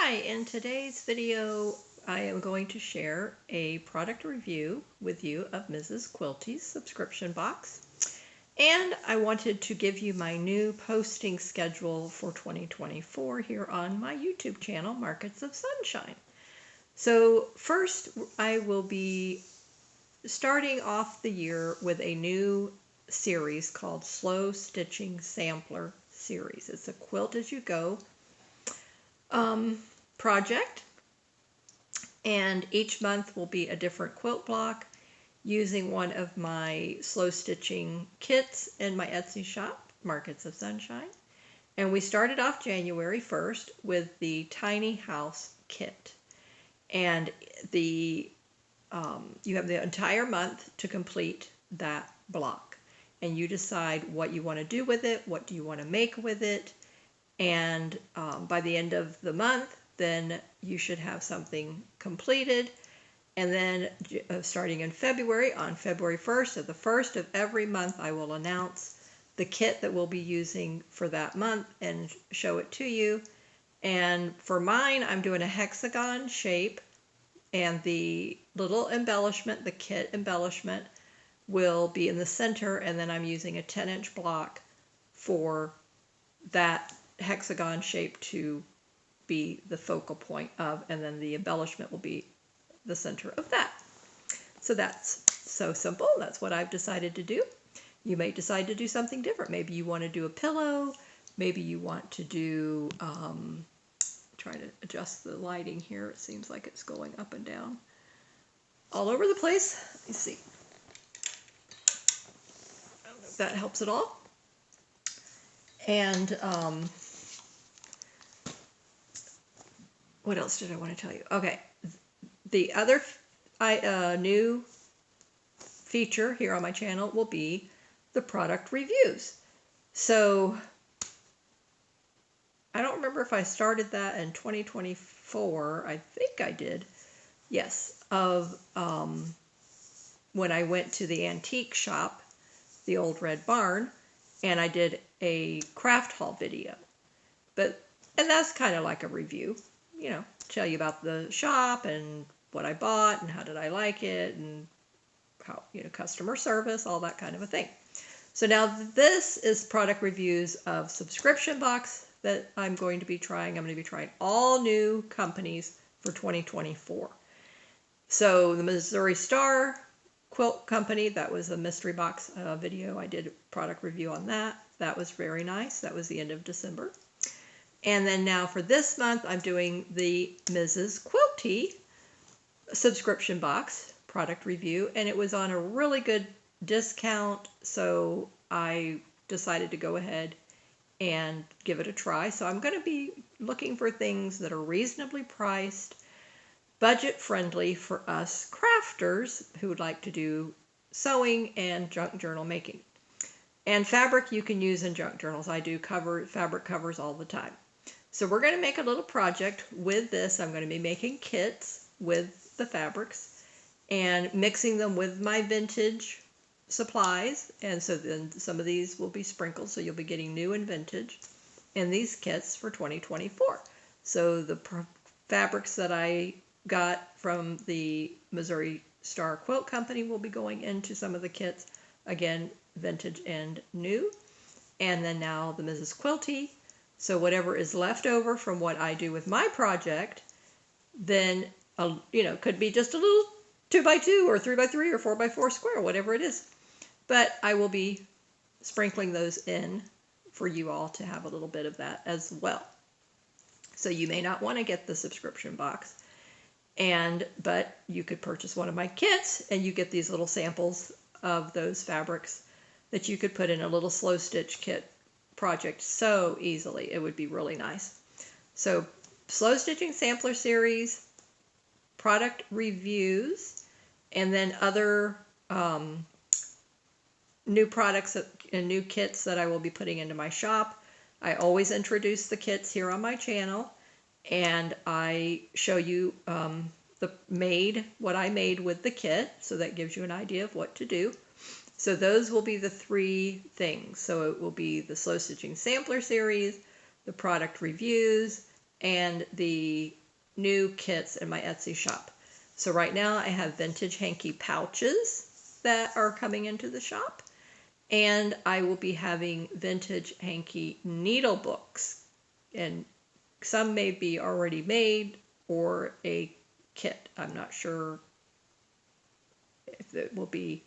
Hi, in today's video I am going to share a product review with you of Mrs. Quilty's Subscription Box. And I wanted to give you my new posting schedule for 2024 here on my YouTube channel, Markets of Sunshine. So first I will be starting off the year with a new series called Slow Stitching Sampler Series. It's a quilt as you go project, and each month will be a different quilt block using one of my slow stitching kits in my Etsy shop, Markets of Sunshine. And we started off January 1st with the Tiny House kit, and you have the entire month to complete that block, and you decide what you want to do with it, what do you want to make with it. And by the end of the month, then you should have something completed. And then starting in February, on February 1st, at the first of every month, I will announce the kit that we'll be using for that month and show it to you. And for mine, I'm doing a hexagon shape, and the little embellishment, the kit embellishment, will be in the center, and then I'm using a 10-inch block for that hexagon shape to be the focal point of, and then the embellishment will be the center of that. So that's so simple. That's what I've decided to do. You may decide to do something different. Maybe you want to do a pillow. Maybe you want to do, trying to adjust the lighting here. It seems like it's going up and down all over the place. Let me see. I don't know if that helps at all. And what else did I want to tell you? Okay, the other new feature here on my channel will be the product reviews. So I don't remember if I started that in 2024. I think I did. Yes, of when I went to the antique shop, the Old Red Barn, and I did a craft haul video. And that's kind of like a review. You know, tell you about the shop and what I bought and how did I like it and how, customer service, all that kind of a thing. So now this is product reviews of Subscription Box that I'm going to be trying. I'm going to be trying all new companies for 2024. So the Missouri Star Quilt Company, that was a mystery box video. I did a product review on that. That was very nice. That was the end of December. And then now for this month, I'm doing the Mrs. Quilty Subscription Box product review, and it was on a really good discount, so I decided to go ahead and give it a try. So I'm going to be looking for things that are reasonably priced, budget-friendly for us crafters who would like to do sewing and junk journal making. And fabric you can use in junk journals. I do fabric covers all the time. So we're going to make a little project with this. I'm going to be making kits with the fabrics and mixing them with my vintage supplies. And so then some of these will be sprinkled, so you'll be getting new and vintage in these kits for 2024. So the fabrics that I got from the Missouri Star Quilt Company will be going into some of the kits. Again, vintage and new. And then now the Mrs. Quilty. So whatever is left over from what I do with my project, then, could be just a little 2x2 or 3x3 or 4x4 square, whatever it is. But I will be sprinkling those in for you all to have a little bit of that as well. So you may not want to get the subscription box, but you could purchase one of my kits and you get these little samples of those fabrics that you could put in a little slow stitch kit project so easily. It would be really nice. So slow stitching sampler series, product reviews, and then other new products and new kits that I will be putting into my shop. I always introduce the kits here on my channel, and I show you what I made with the kit, so that gives you an idea of what to do. So those will be the three things. So it will be the Slow Stitching Sampler Series, the product reviews, and the new kits in my Etsy shop. So right now I have vintage hanky pouches that are coming into the shop, and I will be having vintage hanky needle books, and some may be already made or a kit. I'm not sure if it will be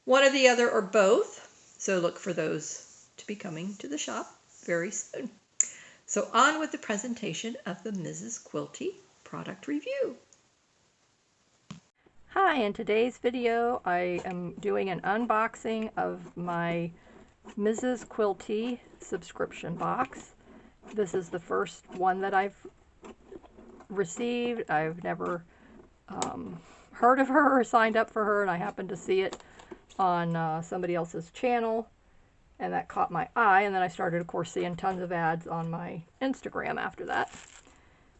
one or the other or both. So look for those to be coming to the shop very soon. So on with the presentation of the Mrs. Quilty product review. Hi, in today's video I am doing an unboxing of my Mrs. Quilty subscription box. This is the first one that I've received. I've never heard of her or signed up for her, and I happened to see it on somebody else's channel, and that caught my eye, and then I started, of course, seeing tons of ads on my Instagram after that.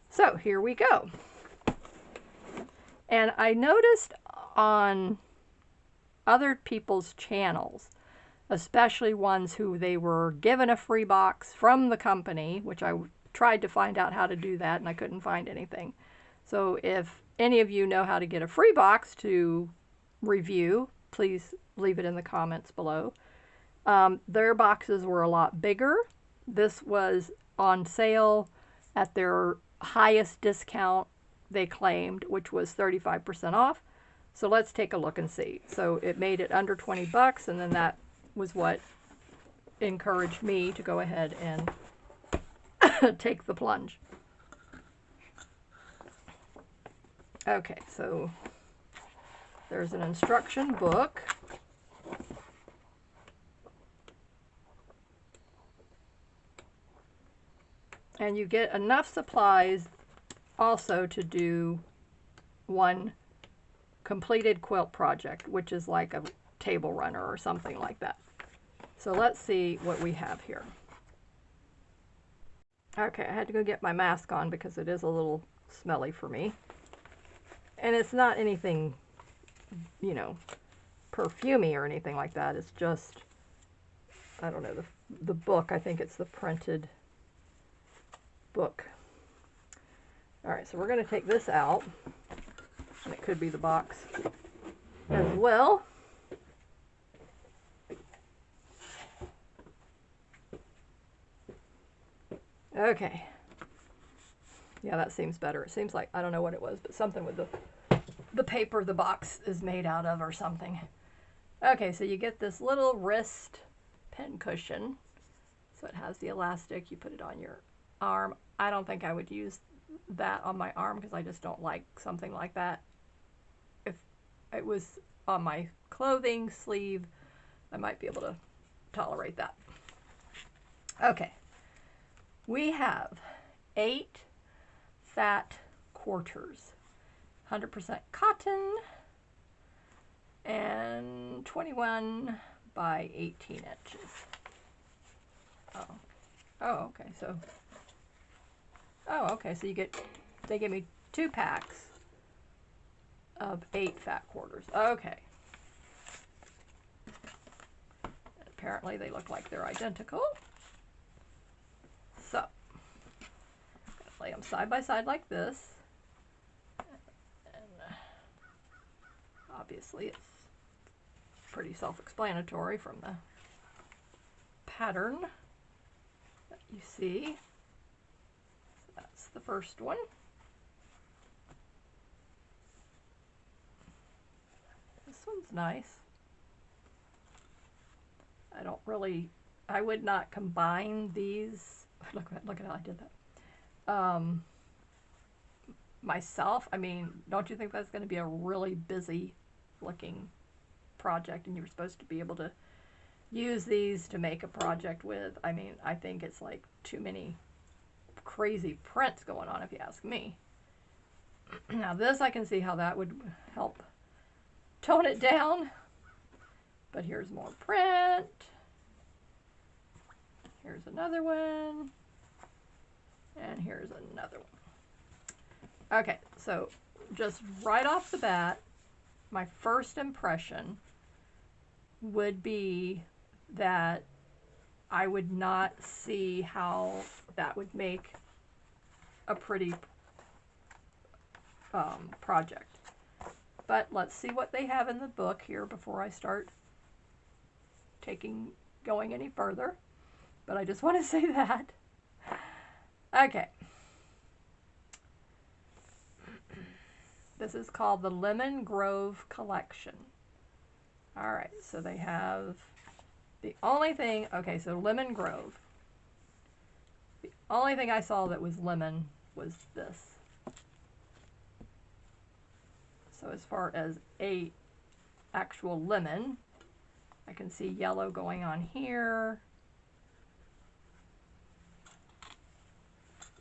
So here we go. And I noticed on other people's channels, especially ones who they were given a free box from the company, which I tried to find out how to do that and I couldn't find anything. So if any of you know how to get a free box to review, please leave it in the comments below. Their boxes were a lot bigger. This was on sale at their highest discount they claimed, which was 35% off. So let's take a look and see. So it made it under 20 bucks, and then that was what encouraged me to go ahead and take the plunge. Okay, so there's an instruction book. And you get enough supplies also to do one completed quilt project, which is like a table runner or something like that. So let's see what we have here. Okay, I had to go get my mask on because it is a little smelly for me. And it's not anything, you know, perfumey or anything like that. It's just, I don't know, the book. I think it's the printed book. Alright, so we're going to take this out, and it could be the box as well. Okay. Yeah, that seems better. It seems like, I don't know what it was, but something with the paper the box is made out of or something. Okay, so you get this little wrist pin cushion. So it has the elastic. You put it on your arm. I don't think I would use that on my arm because I just don't like something like that. If it was on my clothing sleeve, I might be able to tolerate that. Okay, we have 8 fat quarters, 100% cotton, and 21 by 18 inches. Okay, so you get, they give me 2 packs of 8 fat quarters. Okay. Apparently they look like they're identical. So, lay them side by side like this. And obviously it's pretty self-explanatory from the pattern that you see. That's the first one. This one's nice. I would not combine these. Look at how I did that. Myself, I mean, don't you think that's going to be a really busy looking project, and you're supposed to be able to use these to make a project with? I mean, I think it's like too many crazy prints going on, if you ask me. Now this, I can see how that would help tone it down, but here's more print. Here's another one, and here's another one. Okay, so just right off the bat, my first impression would be that I would not see how that would make a pretty project. But let's see what they have in the book here before I start going any further. But I just want to say that. Okay. This is called the Lemon Grove Collection. All right, so they have the only thing, okay, so Lemon Grove. The only thing I saw that was lemon was this. So as far as a actual lemon, I can see yellow going on here.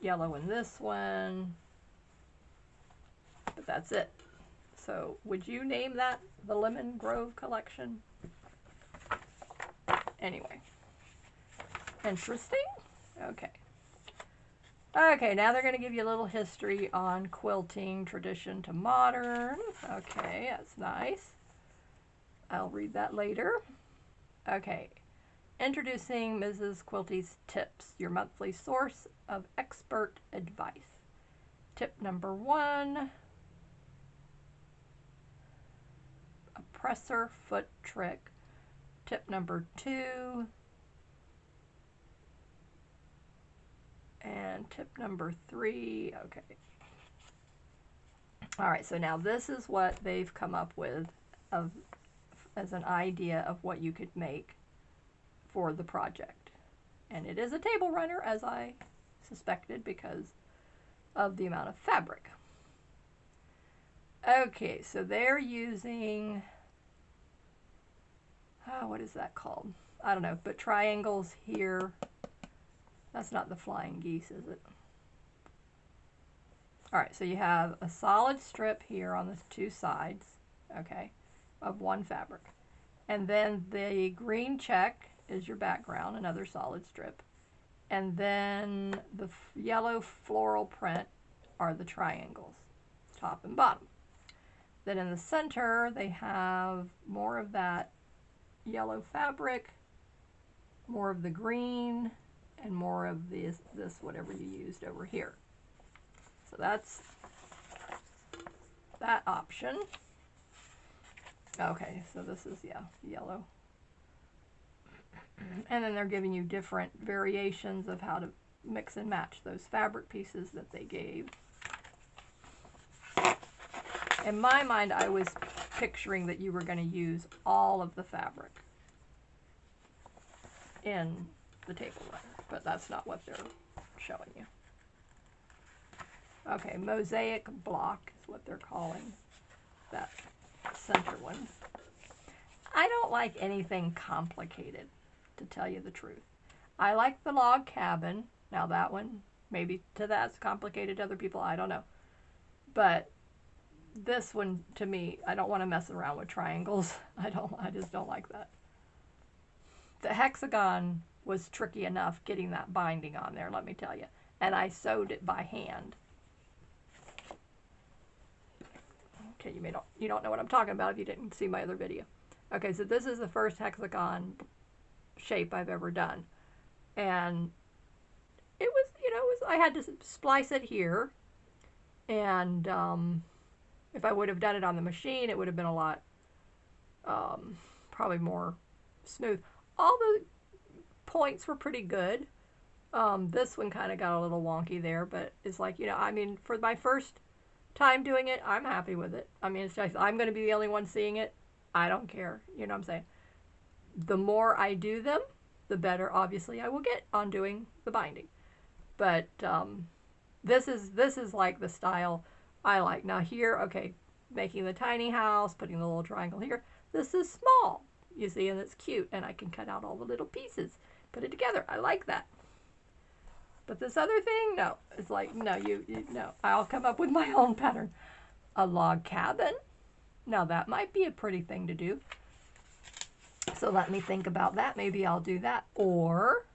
Yellow in this one. But that's it. So would you name that the Lemon Grove Collection? Anyway. Interesting. Okay. Okay, now they're going to give you a little history on quilting, tradition to modern. Okay, that's nice. I'll read that later. Okay. Introducing Mrs. Quilty's Tips, your monthly source of expert advice. Tip number 1. A presser foot trick. Tip number 2. And tip number 3. Okay. All right, so now this is what they've come up with as an idea of what you could make for the project. And it is a table runner, as I suspected, because of the amount of fabric. Okay, so they're using, what is that called? I don't know, but triangles here. That's not the flying geese, is it? All right, so you have a solid strip here on the 2 sides, okay, of one fabric. And then the green check is your background, another solid strip. And then the yellow floral print are the triangles, top and bottom. Then in the center, they have more of that yellow fabric, more of the green, and more of this whatever you used over here. So that's that option. Okay, so this is, yeah, yellow. And then they're giving you different variations of how to mix and match those fabric pieces that they gave. In my mind, I was picturing that you were going to use all of the fabric in the table runner, but that's not what they're showing you. Okay, mosaic block is what they're calling that center one. I don't like anything complicated, to tell you the truth. I like the log cabin. Now that one, maybe that's complicated to other people, I don't know. But this one, to me, I don't want to mess around with triangles. I just don't like that. The hexagon was tricky enough getting that binding on there, let me tell you. And I sewed it by hand. Okay, you don't know what I'm talking about if you didn't see my other video. Okay, so this is the first hexagon shape I've ever done. And it was, I had to splice it here. And if I would have done it on the machine, it would have been a lot, probably more smooth. All the points were pretty good. This one kind of got a little wonky there, but it's like, I mean, for my first time doing it, I'm happy with it. I mean, it's just, I'm going to be the only one seeing it. I don't care. You know what I'm saying? The more I do them, the better, obviously, I will get on doing the binding. But this is like the style I like. Now here, okay, making the tiny house, putting the little triangle here. This is small, you see, and it's cute, and I can cut out all the little pieces, put it together. I like that. But this other thing, no. It's like, no, no. I'll come up with my own pattern. A log cabin. Now that might be a pretty thing to do. So let me think about that. Maybe I'll do that. Or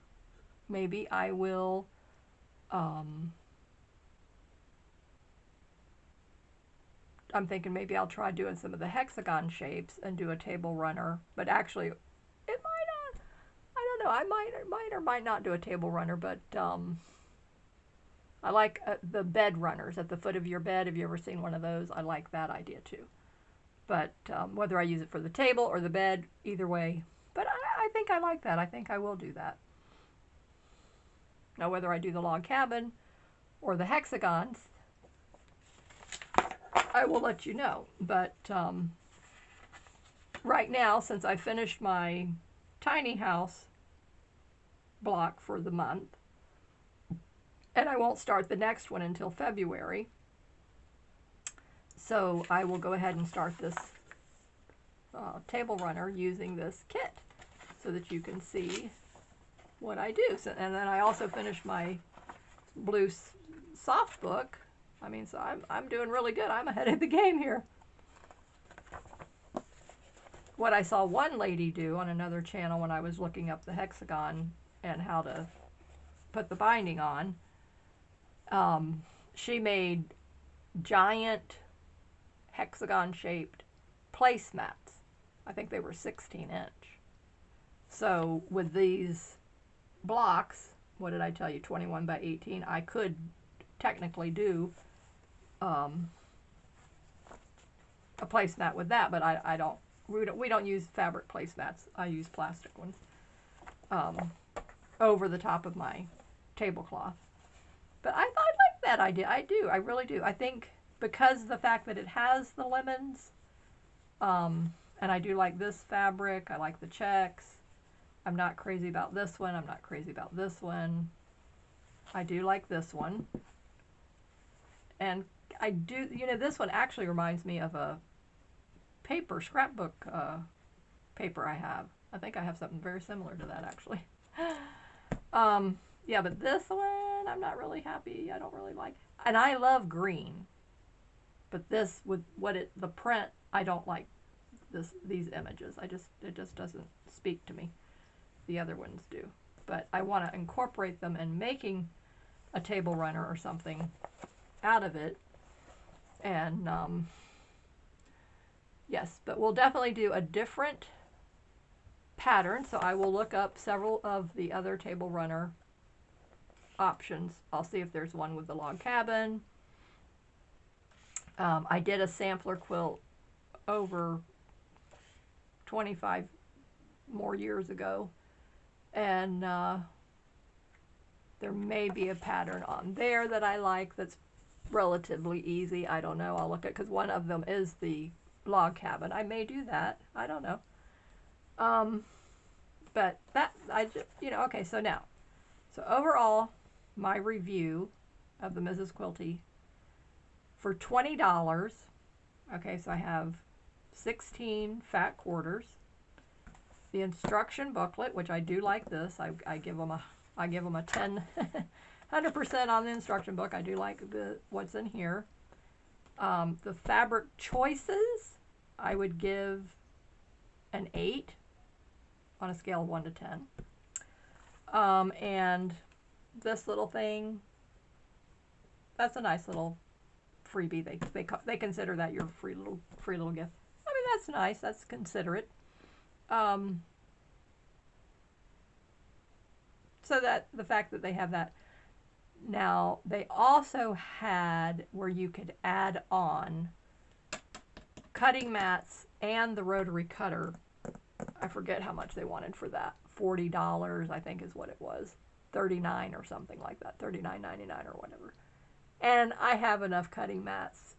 maybe I will I'm thinking maybe I'll try doing some of the hexagon shapes and do a table runner. But actually, it might not. I don't know. I might or might not do a table runner. But I like the bed runners at the foot of your bed. Have you ever seen one of those? I like that idea too. But whether I use it for the table or the bed, either way. But I think I like that. I think I will do that. Now, whether I do the log cabin or the hexagons, I will let you know. But right now, since I finished my tiny house block for the month, and I won't start the next one until February, so I will go ahead and start this table runner using this kit so that you can see what I do. So, and then I also finished my blue soft book. I mean, so I'm doing really good. I'm ahead of the game here. What I saw one lady do on another channel when I was looking up the hexagon and how to put the binding on, she made giant hexagon-shaped placemats. I think they were 16-inch. So with these blocks, what did I tell you, 21 by 18, I could technically do a placemat with that, but we don't use fabric placemats. I use plastic ones over the top of my tablecloth. But I like that idea. I do. I really do. I think because of the fact that it has the lemons, and I do like this fabric. I like the checks. I'm not crazy about this one. I'm not crazy about this one. I do like this one. And I do, you know, this one actually reminds me of a paper, scrapbook paper I have. I think I have something very similar to that, actually. Yeah, but this one, I'm not really happy. I don't really like. And I love green. But this, with the print, I don't like these images. It just doesn't speak to me. The other ones do. But I want to incorporate them in making a table runner or something out of it. And yes, but we'll definitely do a different pattern. So I will look up several of the other table runner options. I'll see if there's one with the log cabin. I did a sampler quilt over 25 more years ago, and there may be a pattern on there that I like that's relatively easy. I don't know. I'll look at, because one of them is the log cabin. I may do that. I don't know. But that, okay, so now, so overall, my review of the Mrs. Quilty for $20. Okay, so I have 16 fat quarters. The instruction booklet, which I do like this. I give them a 100% on the instruction book. I do like what's in here. The fabric choices, I would give an 8 on a scale of 1 to 10. And this little thing, that's a nice little freebie. They consider that your free little gift. I mean, that's nice. That's considerate. So that the fact that they have that. Now, they also had where you could add on cutting mats and the rotary cutter. I forget how much they wanted for that. $40, I think is what it was. $39 or something like that. $39.99 or whatever. And I have enough cutting mats.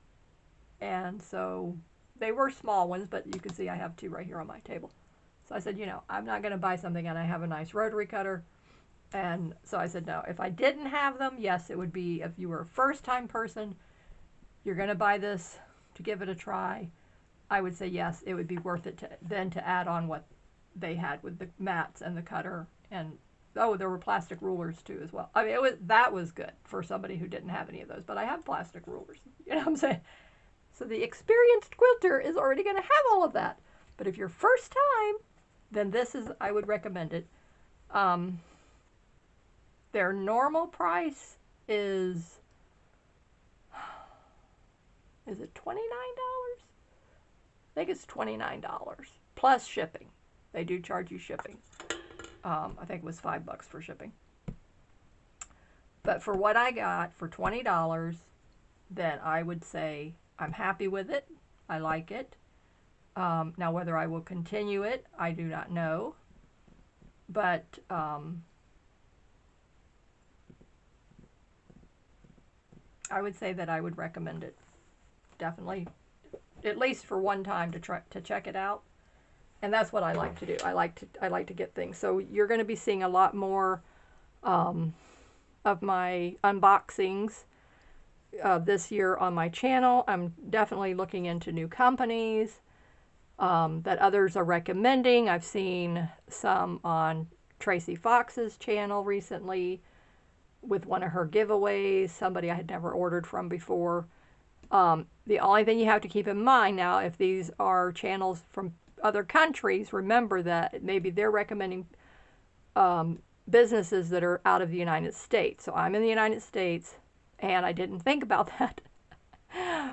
And so they were small ones, but you can see I have 2 right here on my table. So I said, I'm not going to buy something and I have a nice rotary cutter. And so I said, no, if I didn't have them, yes, it would be, if you were a first-time person, you're going to buy this to give it a try, I would say, yes, it would be worth it to add on what they had with the mats and the cutter. And, oh, there were plastic rulers, too, as well. I mean, that was good for somebody who didn't have any of those. But I have plastic rulers, you know what I'm saying? So the experienced quilter is already going to have all of that. But if you're first time, then I would recommend it. Their normal price is it $29? I think it's $29 plus shipping. They do charge you shipping. I think it was $5 for shipping. But for what I got for $20, then I would say I'm happy with it. I like it. Now, whether I will continue it, I do not know. But I would say that I would recommend it. Definitely, at least for one time to check it out. And that's what I like to do. I like to get things. So you're going to be seeing a lot more of my unboxings this year on my channel. I'm definitely looking into new companies that others are recommending. I've seen some on Tracy Fox's channel recently with one of her giveaways, somebody I had never ordered from before. The only thing you have to keep in mind now, if these are channels from other countries, remember that maybe they're recommending businesses that are out of the United States. So I'm in the United States, and I didn't think about that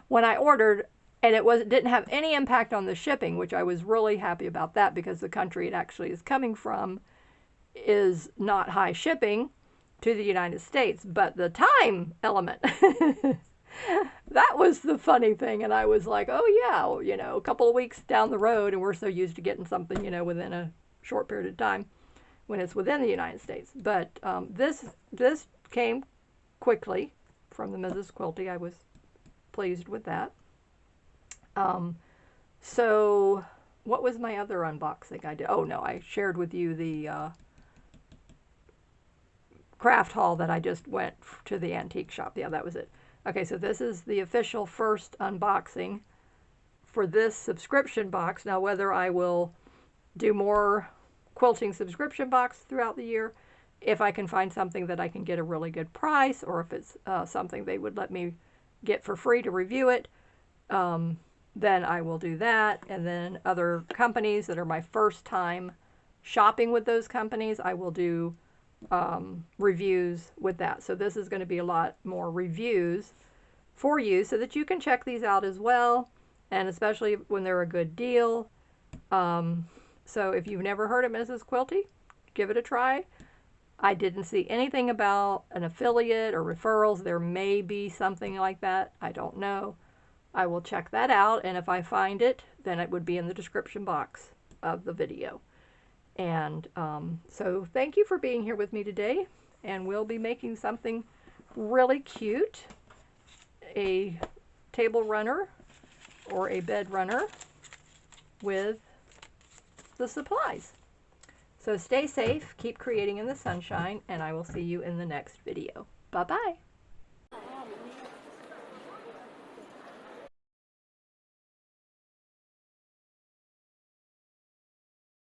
when I ordered, and it didn't have any impact on the shipping, which I was really happy about that, because the country it actually is coming from is not high shipping to the United States, but the time element, that was the funny thing. And I was like, oh yeah, a couple of weeks down the road, and we're so used to getting something, within a short period of time when it's within the United States. But this came quickly from the Mrs. Quilty. I was pleased with that. So what was my other unboxing I did? Oh no, I shared with you the craft haul that I just went to the antique shop. Yeah, that was it. Okay, so this is the official first unboxing for this subscription box. Now, whether I will do more quilting subscription box throughout the year, if I can find something that I can get a really good price, or if it's something they would let me get for free to review it, then I will do that. And then other companies that are my first time shopping with those companies, I will do reviews with that. So this is going to be a lot more reviews for you so that you can check these out as well, and especially when they're a good deal. So if you've never heard of Mrs. Quilty, give it a try. I didn't see anything about an affiliate or referrals. There may be something like that. I don't know. I will check that out, and if I find it, then it would be in the description box of the video. And so thank you for being here with me today, and we'll be making something really cute, a table runner or a bed runner with the supplies. So stay safe, keep creating in the sunshine, and I will see you in the next video. Bye-bye.